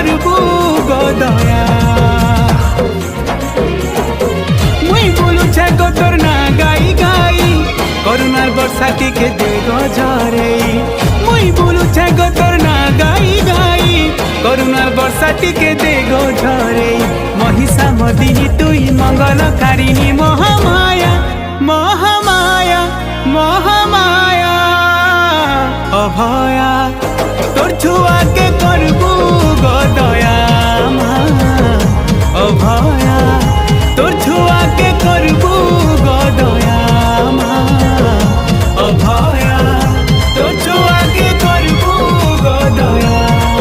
করবু গো দয়া মুই বলুছে গো তোর না গাই গাই করুণার বর্ষা টিকে দে গো ঝরে মুই বলুছে গো তোর না গাই গাই করুণার বর্ষা টিকে দে গো ঝরে মহিষা মদিনী তুই মঙ্গলকারিণী মহামায়া মহামায়া মহামায়া অভয়া